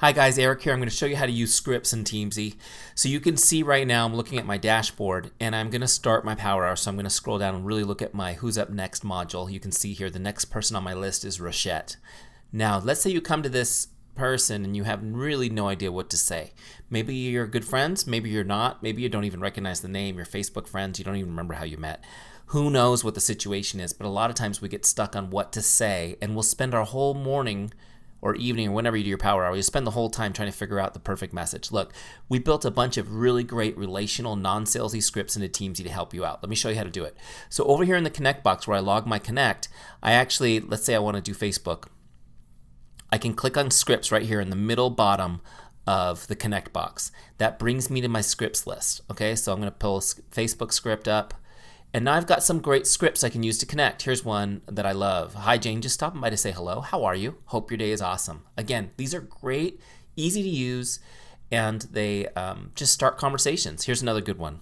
Hi guys, Eric here. I'm going to show you how to use scripts in Teamzy. So you can see right now I'm looking at my dashboard and I'm going to start my power hour. So I'm going to scroll down and really look at my Who's Up Next module. You can see here the next person on my list is Rochette. Now let's say you come to this person and you have really no idea what to say. Maybe you're good friends, maybe you're not, maybe you don't even recognize the name, you're Facebook friends, you don't even remember how you met. Who knows what the situation is, but a lot of times we get stuck on what to say and we'll spend our whole morning or evening or whenever you do your power hour, you spend the whole time trying to figure out the perfect message. Look, we built a bunch of really great relational, non-salesy scripts into Teamzy to help you out. Let me show you how to do it. So over here in the connect box where I log my connect, I actually, let's say I want to do Facebook. I can click on scripts right here in the middle bottom of the connect box. That brings me to my scripts list. Okay, so I'm going to pull a Facebook script up. And now I've got some great scripts I can use to connect. Here's one that I love. Hi Jane, just stopping by to say hello. How are you? Hope your day is awesome. Again, these are great, easy to use, and they just start conversations. Here's another good one.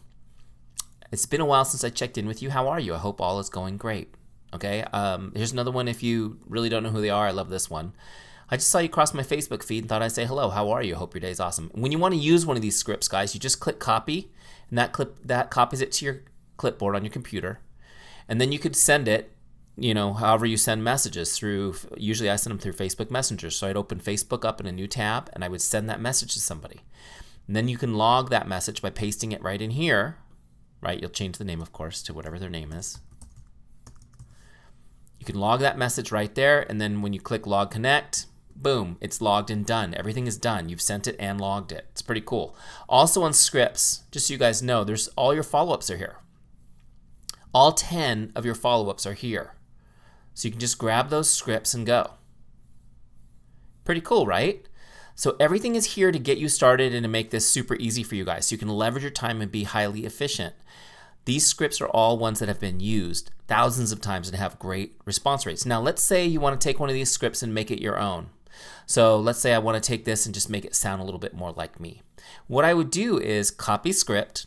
It's been a while since I checked in with you. How are you? I hope all is going great. Okay, here's another one if you really don't know who they are. I love this one. I just saw you cross my Facebook feed and thought I'd say hello. How are you? Hope your day is awesome. When you want to use one of these scripts, guys, you just click copy, and that copies it to your clipboard on your computer, and then you could send it, however you send messages through. Usually I send them through Facebook Messenger, so I'd open Facebook up in a new tab and I would send that message to somebody, and then you can log that message by pasting it right in here. Right, you'll change the name of course to whatever their name is. You can log that message right there, and then when you click log connect, boom, it's logged and done. Everything is done. You've sent it and logged it. It's pretty cool. Also on scripts, just so you guys know, there's all your follow-ups are here. All 10 of your follow-ups are here. So you can just grab those scripts and go. Pretty cool, right? So everything is here to get you started and to make this super easy for you guys so you can leverage your time and be highly efficient. These scripts are all ones that have been used thousands of times and have great response rates. Now let's say you want to take one of these scripts and make it your own. So let's say I want to take this and just make it sound a little bit more like me. What I would do is copy script,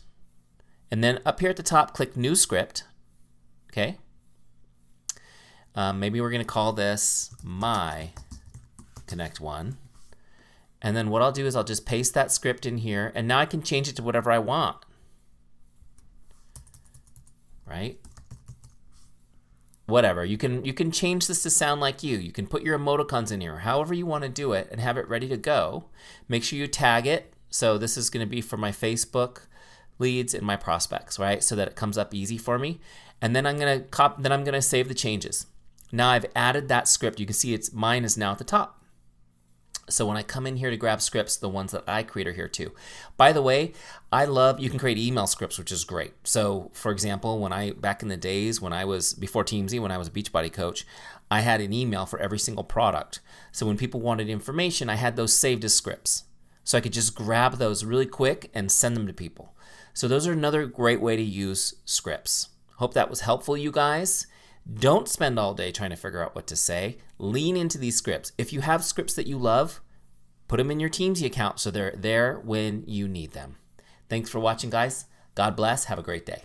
and then up here at the top click new script. Okay, maybe we're going to call this my connect one, and then what I'll do is I'll just paste that script in here, and now I can change it to whatever I want. Right? Whatever, you can change this to sound like you. You can put your emoticons in here, however you want to do it, and have it ready to go. Make sure you tag it. So this is going to be for my Facebook leads and my prospects, right? So that it comes up easy for me. And then I'm gonna save the changes. Now I've added that script. You can see mine is now at the top. So when I come in here to grab scripts, the ones that I create are here too. By the way, you can create email scripts, which is great. So for example, back in the days when I was, before Teamzy, when I was a Beachbody coach, I had an email for every single product. So when people wanted information, I had those saved as scripts. So I could just grab those really quick and send them to people. So those are another great way to use scripts. Hope that was helpful, you guys. Don't spend all day trying to figure out what to say. Lean into these scripts. If you have scripts that you love, put them in your Teamzy account so they're there when you need them. Thanks for watching, guys. God bless. Have a great day.